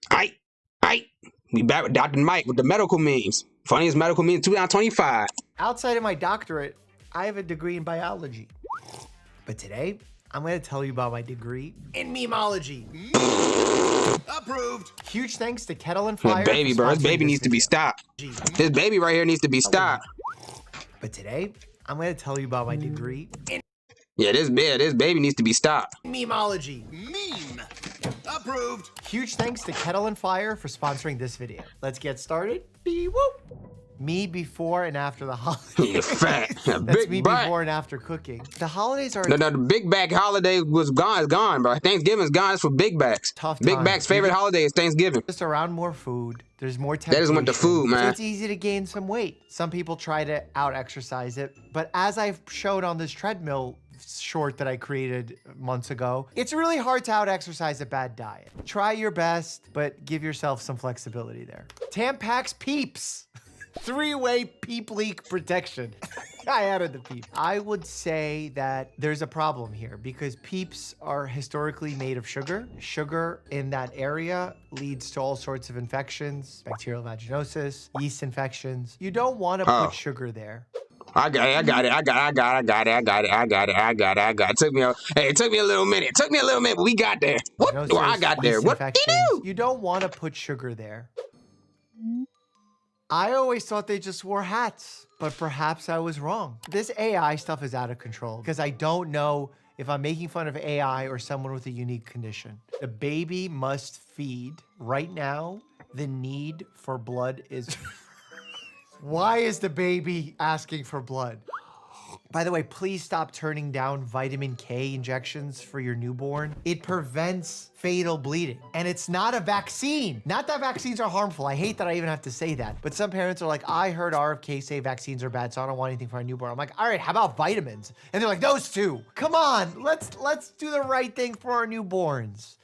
Aight, aight. We back with Dr. Mike with the medical memes. Funniest medical meme 2025. Outside of my doctorate, I have a degree in biology. But today, I'm going to tell you about my degree in memology. Approved. Huge thanks to Kettle and Fire. Baby, bro. This baby needs to be stopped. This baby right here needs to be stopped. But today, I'm going to tell you about my degree in this baby needs to be stopped. memology. Meme. Approved. Huge thanks to Kettle and Fire for sponsoring this video. Let's get started. Whoop. Me before and after the holidays. You're fat. That's big me butt. before and after cooking. The holidays are No, the big back holiday was gone. It's gone, bro. Thanksgiving's gone. It's for big backs. Tough Big time. backs' favorite holiday is Thanksgiving. just around more food. There's more That temptation. is with the food, man. So it's easy to gain some weight. Some people try to out-exercise it, but as I've showed on this treadmill short that I created months ago, it's really hard to out-exercise a bad diet. Try your best, but give yourself some flexibility there. Tampax Peeps. 3-way peep leak protection. I added the peep. I would say that there's a problem here because peeps are historically made of sugar. Sugar in that area leads to all sorts of infections, bacterial vaginosis, yeast infections. You don't want to put sugar there. I got it. It took me a little minute. But we got there. What? Vaginosis, Well, I got there. yeast What? infections. You don't want to put sugar there. I always thought they just wore hats, but perhaps I was wrong. This AI stuff is out of control because I don't know if I'm making fun of AI or someone with a unique condition. The baby must feed. Right now, the need for blood is... Why is the baby asking for blood? By the way, please stop turning down vitamin K injections for your newborn. It prevents fatal bleeding, and it's not a vaccine. Not that vaccines are harmful. I hate that I even have to say that. But some parents are like, I heard RFK say vaccines are bad, so I don't want anything for our newborn. I'm like, all right, how about vitamins? And they're like, those two. Come on, let's do the right thing for our newborns.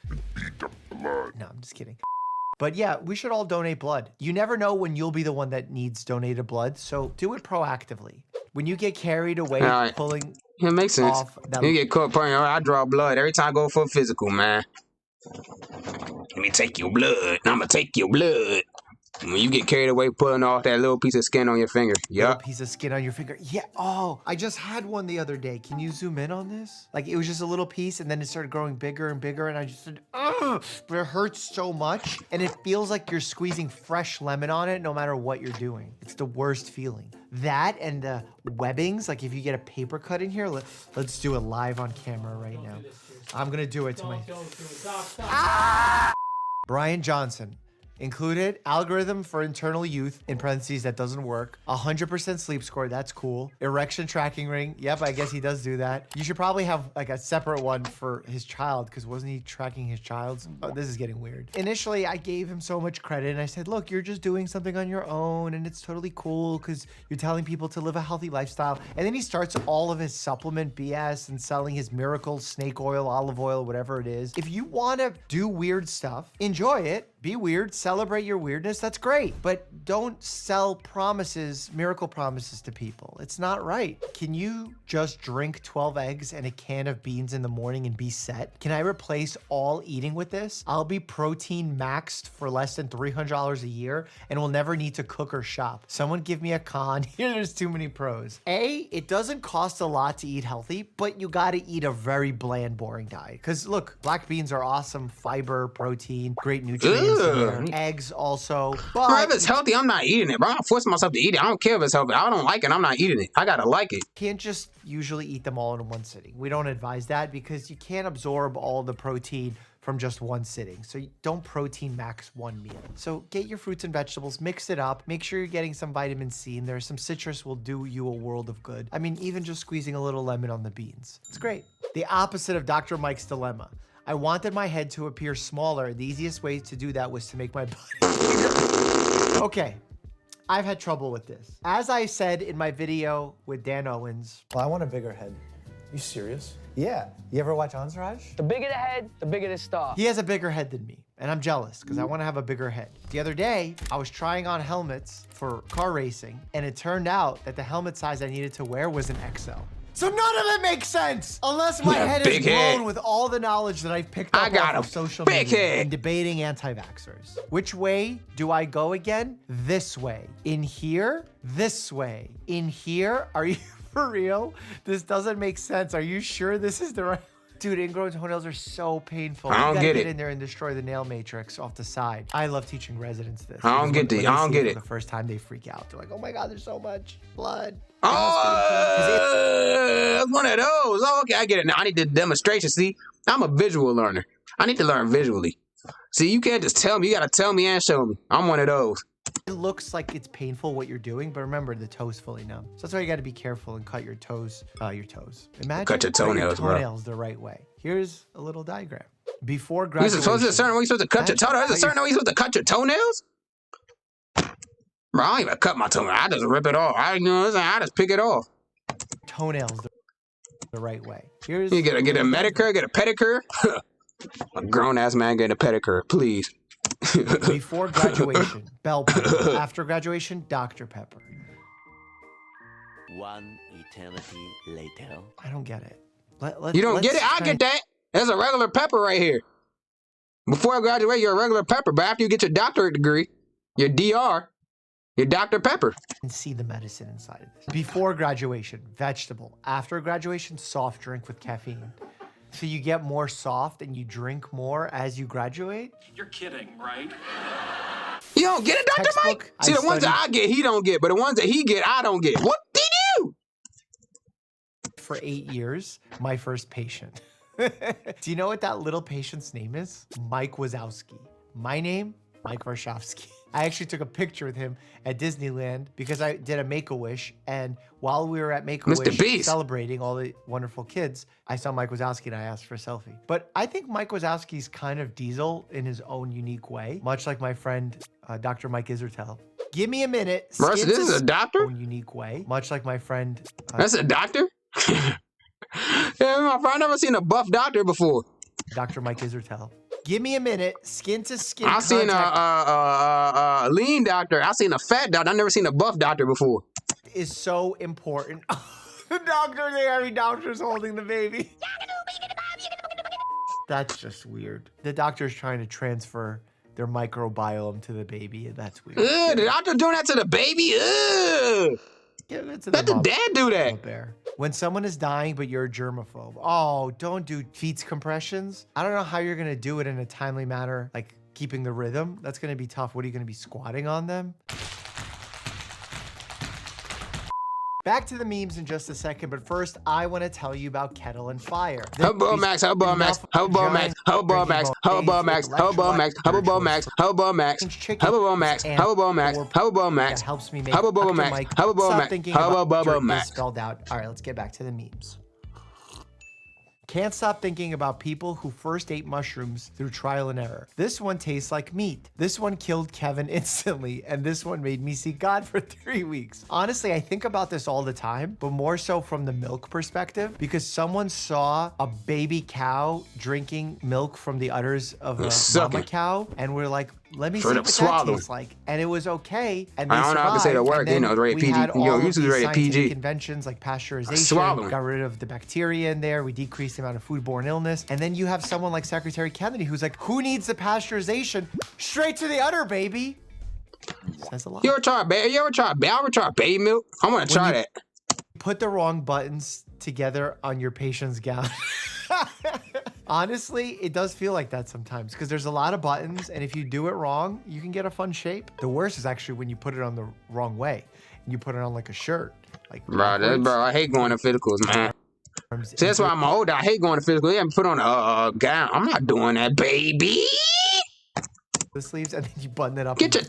No, I'm just kidding. But yeah, we should all donate blood. You never know when you'll be the one that needs donated blood, so do it proactively. When you get carried away pulling it makes sense. that You get caught pulling. I draw blood every time I go for a physical, man. Let me take your blood. I'ma take your blood. When you get carried away pulling off that little piece of skin on your finger. little piece of skin on your finger. Yeah, oh, I just had one the other day. Can you zoom in on this? Like it was just a little piece and then it started growing bigger and bigger and I just said, ugh, but it hurts so much and it feels like you're squeezing fresh lemon on it no matter what you're doing. It's the worst feeling. That and the webbings, like if you get a paper cut in here, let's do it live on camera right now. I'm gonna do it to my... Brian Johnson. Included algorithm for internal youth, in parentheses, that doesn't work. 100% sleep score, that's cool. Erection tracking ring, yep, I guess he does do that. You should probably have like a separate one for his child, because wasn't he tracking his child's? Oh, this is getting weird. Initially, I gave him so much credit and I said, look, you're just doing something on your own and it's totally cool because you're telling people to live a healthy lifestyle. And then he starts all of his supplement BS and selling his miracle snake oil, olive oil, whatever it is. If you want to do weird stuff, enjoy it. Be weird, celebrate your weirdness, that's great. But don't sell promises, miracle promises to people. It's not right. Can you just drink 12 eggs and a can of beans in the morning and be set? Can I replace all eating with this? I'll be protein maxed for less than $300 a year and will never need to cook or shop. Someone give me a con. There's too many pros. A, it doesn't cost a lot to eat healthy, but you gotta eat a very bland, boring diet. Because look, black beans are awesome, fiber, protein, great nutrients. Eggs also, but bro, if it's healthy, I'm not eating it, bro. I'm forcing myself to eat it. I don't care if it's healthy. I don't like it. I'm not eating it. I gotta like it. Can't just usually eat them all in one sitting. We don't advise that because you can't absorb all the protein from just one sitting. So you don't protein max one meal. So get your fruits and vegetables, mix it up, make sure you're getting some vitamin C in there. Some citrus will do you a world of good. I mean, even just squeezing a little lemon on the beans. It's great. The opposite of Dr. Mike's dilemma. I wanted my head to appear smaller. The easiest way to do that was to make my body bigger. Okay, I've had trouble with this. As I said in my video with Dan Owens. Well, I want a bigger head. You serious? Yeah. You ever watch Entourage? The bigger the head, the bigger the star. He has a bigger head than me, and I'm jealous because I want to have a bigger head. The other day, I was trying on helmets for car racing, and it turned out that the helmet size I needed to wear was an XL. So none of it makes sense unless my head is big head. blown with all the knowledge that I've picked up I got off a of social big media head. and debating anti-vaxxers. Which way do I go again? This way. In here? This way. In here? Are you for real? This doesn't make sense. Are you sure this is the right? Dude, ingrown toenails are so painful. I don't You gotta get it. in there and destroy the nail matrix off the side. I love teaching residents this. I don't because get when it. I they don't see get for it. The first time they freak out. They're like, oh my God, there's so much blood. Oh, one of those. Oh, okay, I get it now. I need the demonstration. See, I'm a visual learner. I need to learn visually. See, you can't just tell me. You got to tell me and show me. I'm one of those. It looks like it's painful what you're doing, but remember the toe's fully numb. So that's why you got to be careful and cut your toes. Imagine Cut your toenails, bro. toenails the right way. Here's a little diagram. Before You graduation. supposed to a certain way you supposed to cut your toenails. There's a certain way you supposed to cut your toenails. Bro, I don't even cut my toenails. I just rip it off. You know what I'm saying? I just pick it off. Toenails the right way. Here's You get a medicure, get a pedicure. A grown ass man getting a pedicure, please. Before graduation, bell pepper. After graduation, Dr. Pepper. One eternity later. I don't get it. You don't get it? I get that. There's a regular pepper right here. Before I graduate, you're a regular pepper. But after you get your doctorate degree, your DR, you're Dr. Pepper. And see the medicine inside of this. Before graduation, vegetable. After graduation, soft drink with caffeine. So you get more soft and you drink more as you graduate? You're kidding, right? You don't get it, Dr. Textbook, Mike? See, the ones that I get, he don't get. But the ones that he get, I don't get. What did you? For 8 years, my first patient. Do you know what that little patient's name is? Mike Wazowski. My name, Mike Warshawski. I actually took a picture with him at Disneyland because I did a Make-A-Wish, and while we were at Make-A-Wish celebrating all the wonderful kids, I saw Mike Wazowski and I asked for a selfie. But I think Mike Wazowski's kind of Diesel in his own unique way, much like my friend Dr. Mike Isertel. Give me a minute. Bro, so this is a doctor? Own unique way, much like my friend. That's a doctor? Yeah, my friend, I've never seen a buff doctor before. Dr. Mike Isertel. Give me a minute. Skin to skin. I've seen a lean doctor. I've seen a fat doctor. I've never seen a buff doctor before. Is so important. The doctor there, every doctor's holding the baby. That's just weird. The doctor's trying to transfer their microbiome to the baby, and that's weird. Ugh, the doctor doing that to the baby? Ugh. Let the dad do that. Bear. When someone is dying, but you're a germaphobe. Oh, don't do feet compressions. I don't know how you're going to do it in a timely manner, like keeping the rhythm. That's going to be tough. What are you going to be squatting on them? Back to the memes in just a second, but first, I want to tell you about Kettle and Fire. Hubble Max, Hubble Max, Hubble Max, Hubble Max, Hubble Max, Hubble Max, Hubble Max, Hubble Max, Hubble Max, Hubble Max, Hubble Max, that helps me make Hubble Max, Hubble Max, Hubble Max. Spelled out. All right, let's get back to the memes. Can't stop thinking about people who first ate mushrooms through trial and error. This one tastes like meat. This one killed Kevin instantly, and this one made me see God for 3 weeks. Honestly, I think about this all the time, but more so from the milk perspective, because someone saw a baby cow drinking milk from the udders of a mama cow, and we're like, let me see what that tastes like. And it was okay. And I don't know how to say the word, you know, rated PG. You know, usually rated PG. Conventions like pasteurization, got rid of the bacteria in there. We decreased the amount of foodborne illness. And then you have someone like Secretary Kennedy who's like, who needs the pasteurization? Straight to the udder, baby. Says a lot. You ever try baby milk? I want to try that. Put the wrong buttons together on your patient's gown. Honestly, it does feel like that sometimes because there's a lot of buttons, and if you do it wrong, you can get a fun shape. The worst is actually when you put it on the wrong way and you put it on like a shirt. Like bro, I hate going to physicals, man. See, that's why I'm older. I hate going to physicals. They haven't put on a gown. I'm not doing that, baby. The sleeves, and then you button it up. Get your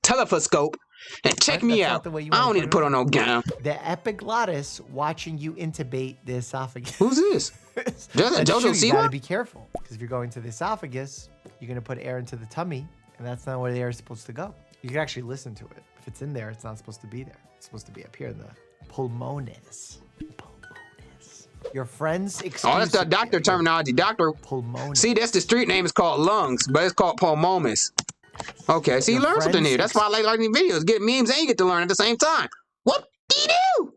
telescope and check me out. I don't need to put on no gown. The epiglottis watching you intubate the esophagus. Who's this? Jojo Siwa? You gotta be careful, because if you're going to the esophagus, you're gonna put air into the tummy, and that's not where the air is supposed to go. You can actually listen to it. If it's in there, it's not supposed to be there. It's supposed to be up here in the pulmones. Your friends excuse. Oh, that's the doctor terminology. Doctor. Pulmones. See, that's the street name is called lungs, but it's called pulmones. Okay, see, you learn something here. That's why I like these videos. Get memes and you get to learn at the same time. What do you do?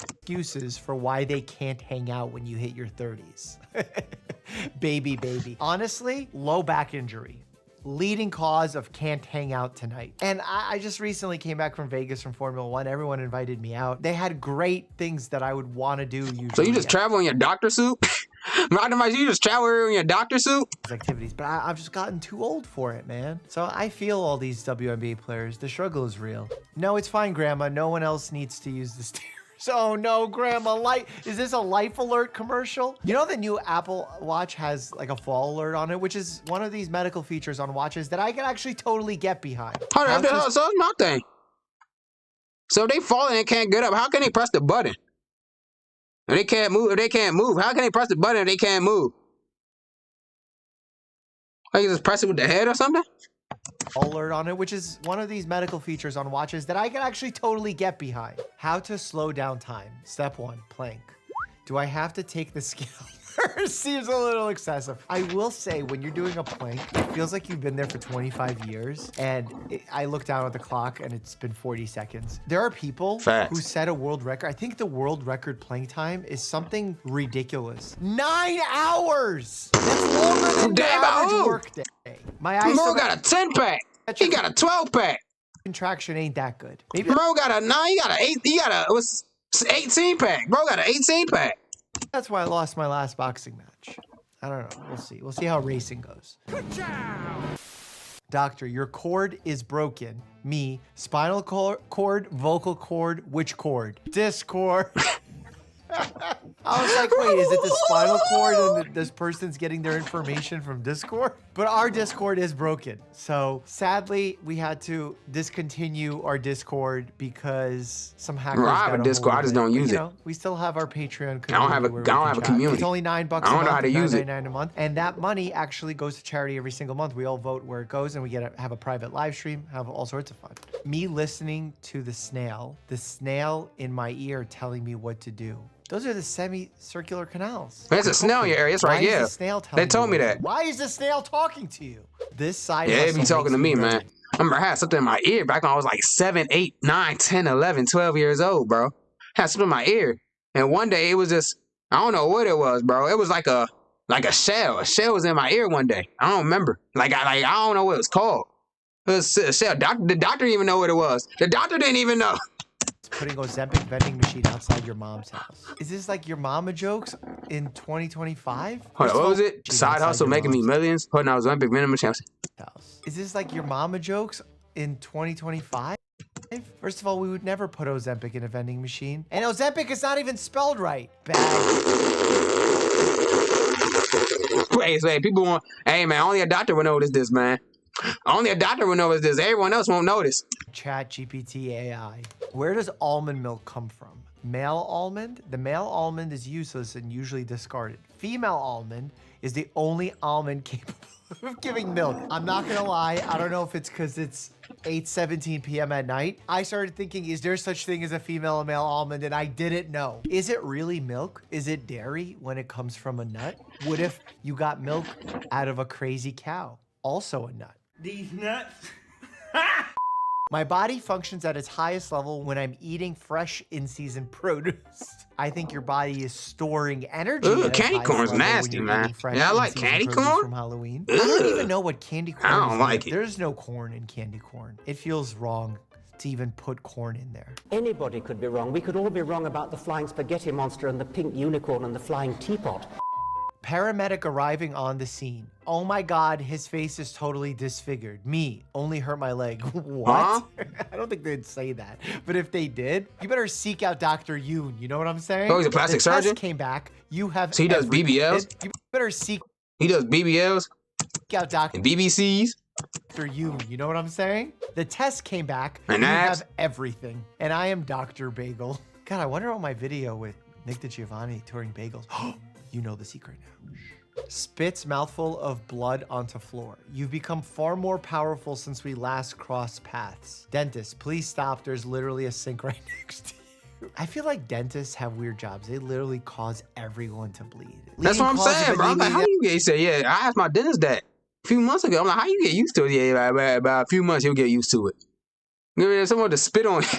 excuses for why they can't hang out when you hit your 30s. Baby. Honestly, low back injury. Leading cause of can't hang out tonight. And I just recently came back from Vegas from Formula One. Everyone invited me out. They had great things that I would want to do usually. So you just travel in your doctor suit? You just travel in your doctor suit? Activities, but I've just gotten too old for it, man. So I feel all these WNBA players. The struggle is real. No, it's fine, Grandma. No one else needs to use the stairs. Oh no, Grandma, is this a Life Alert commercial? You know the new Apple Watch has like a fall alert on it, which is one of these medical features on watches that I can actually totally get behind. So it's my thing. So if they fall and they can't get up, how can they press the button? And they can't move. If they can't move, how can they press the button if they can't move? Like you just press it with the head or something? Alert on it, which is one of these medical features on watches that I can actually totally get behind. How to slow down time. Step 1, plank. Do I have to take the scale? Seems a little excessive. I will say, when you're doing a plank, it feels like you've been there for 25 years. And I look down at the clock and it's been 40 seconds. There are people who set a world record. I think the world record plank time is something ridiculous. 9 hours! That's longer than your average work day. My eyes got a 10-pack. He got a 12-pack. Contraction ain't that good. Maybe bro got a 9, he got a 8, he got a 18-pack. Bro got an 18-pack. That's why I lost my last boxing match. I don't know. We'll see. We'll see how racing goes. Good job. Doctor, your cord is broken. Me, spinal cord, vocal cord, which cord? Discord. I was like, wait, is it the spinal cord and this person's getting their information from Discord? But our Discord is broken. So sadly, we had to discontinue our Discord because some hackers I have a Discord, I just don't use it. We still have our Patreon community. I don't have a community. It's only $9 a month. I don't know how to use it. $9.99 a month. And that money actually goes to charity every single month. We all vote where it goes and we have a private live stream, have all sorts of fun. Me listening to the snail in my ear telling me what to do. Those are the semicircular canals. There's a snail in your area. That's right, yeah. They told me that. Why is the snail talking to you? This side yeah, they be talking to me, man. I remember I had something in my ear back when I was like 7, 8, 9, 10, 11, 12 years old, bro. I had something in my ear. And one day it was just, I don't know what it was, bro. It was like a shell. A shell was in my ear one day. I don't remember. I don't know what it was called. It was a shell. The doctor didn't even know what it was. The doctor didn't even know. Putting Ozempic vending machine outside your mom's house. Is this like your mama jokes in 2025? Hold on, what was it? Side hustle making me millions? Putting Ozempic vending machine house. Is this like your mama jokes in 2025? First of all, we would never put Ozempic in a vending machine. And Ozempic is not even spelled right. Bad. Wait, people want, hey man, only a doctor would notice this, man. Only a doctor would notice this. Everyone else won't notice. Chat GPT AI. Where does almond milk come from? Male almond? The male almond is useless and usually discarded. Female almond is the only almond capable of giving milk. I'm not gonna lie, I don't know if it's because it's 8:17 p.m. at night. I started thinking, is there such thing as a female and male almond? And I didn't know. Is it really milk? Is it dairy when it comes from a nut? What if you got milk out of a crazy cow? Also a nut. These nuts. My body functions at its highest level when I'm eating fresh in-season produce. I think your body is storing energy. Ooh, candy corn's nasty, man. Yeah, I like candy corn. From Halloween. I don't even know what candy corn is. I don't like it. There's no corn in candy corn. It feels wrong to even put corn in there. Anybody could be wrong. We could all be wrong about the flying spaghetti monster and the pink unicorn and the flying teapot. Paramedic arriving on the scene. Oh my God, his face is totally disfigured. Me, only hurt my leg. What? Huh? I don't think they'd say that. But if they did, you better seek out Dr. Yoon. You know what I'm saying? Oh, he's a plastic surgeon? Test came back. You have So he does BBLs? You better seek He does BBLs? out Dr. And BBCs? Dr. Yoon. You know what I'm saying? The test came back. And you abs? have everything. And I am Dr. Bagel. God, I wonder what my video with Nick DiGiovanni touring bagels. You know the secret now. Spits mouthful of blood onto floor. You've become far more powerful since we last crossed paths. Dentist, please stop. There's literally a sink right next to you. I feel like dentists have weird jobs. They literally cause everyone to bleed. That's what I'm saying, bro. I'm like, how you get? He said, yeah, I asked my dentist that a few months ago. I'm like, how you get used to it? Yeah, about a few months, you'll get used to it. You know, someone to spit on you.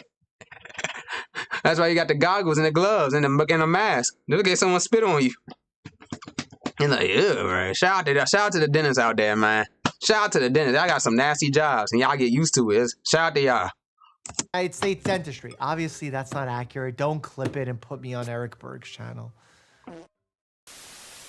That's why you got the goggles and the gloves and the mask. Just get someone spit on you. And like, ew, man. Shout out to the dentists out there, man. Shout out to the dentists. Y'all got some nasty jobs, and y'all get used to it. Shout out to y'all. United States dentistry. Obviously, that's not accurate. Don't clip it and put me on Eric Berg's channel.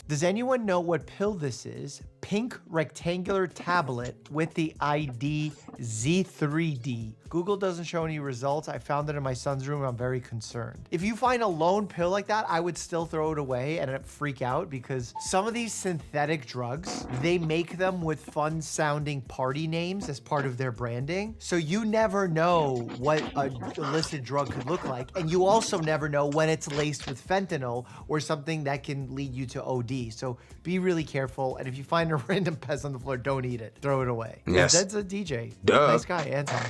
Does anyone know what pill this is? Pink rectangular tablet with the ID Z3D. Google doesn't show any results. I found it in my son's room and I'm very concerned. If you find a lone pill like that, I would still throw it away and freak out because some of these synthetic drugs, they make them with fun sounding party names as part of their branding. So you never know what a illicit drug could look like. And you also never know when it's laced with fentanyl or something that can lead you to OD. So be really careful. And if you find a random pest on the floor, don't eat it. Throw it away. Yes. That's a DJ. Duh. Nice guy, Anton.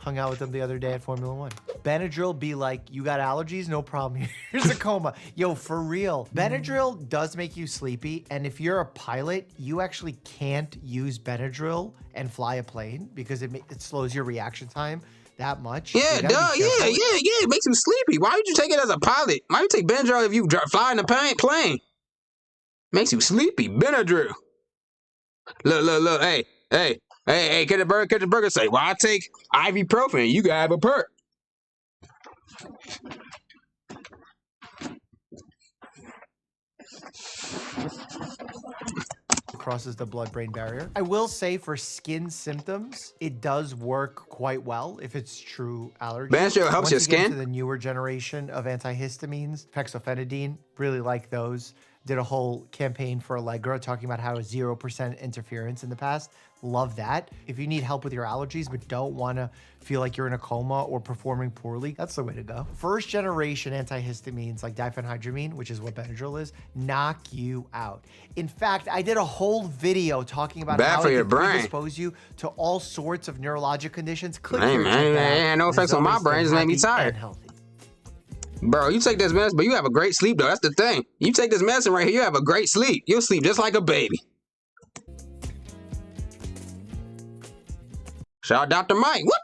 Hung out with him the other day at Formula One. Benadryl be like, you got allergies? No problem. Here's a coma. Yo, for real. Benadryl does make you sleepy. And if you're a pilot, you actually can't use Benadryl and fly a plane because it slows your reaction time that much. Yeah, So duh, yeah. It makes you sleepy. Why would you take it as a pilot? Why would you take Benadryl if you fly in the plane? Makes you sleepy. Benadryl. Look. Hey, catch the burger say, well, I take ibuprofen. You gotta have a perk. Crosses the blood-brain barrier. I will say for skin symptoms, it does work quite well if it's true allergy. Benadryl helps your Once you get skin? to the newer generation of antihistamines, hexofenadine, really like those. Did a whole campaign for Allegra talking about how 0% interference in the past. Love that. If you need help with your allergies but don't want to feel like you're in a coma or performing poorly, that's the way to go. First generation antihistamines like diphenhydramine, which is what Benadryl is, knock you out. In fact, I did a whole video talking about Bad how for it your can brain. predispose you to all sorts of neurologic conditions. Click Hey, here, man, check it that out. ain't no And effects as on my always, brain, stay just make me happy tired. and healthy. Bro, you take this medicine, but you have a great sleep, though. That's the thing. You take this medicine right here, you have a great sleep. You'll sleep just like a baby. Shout out Dr. Mike. What?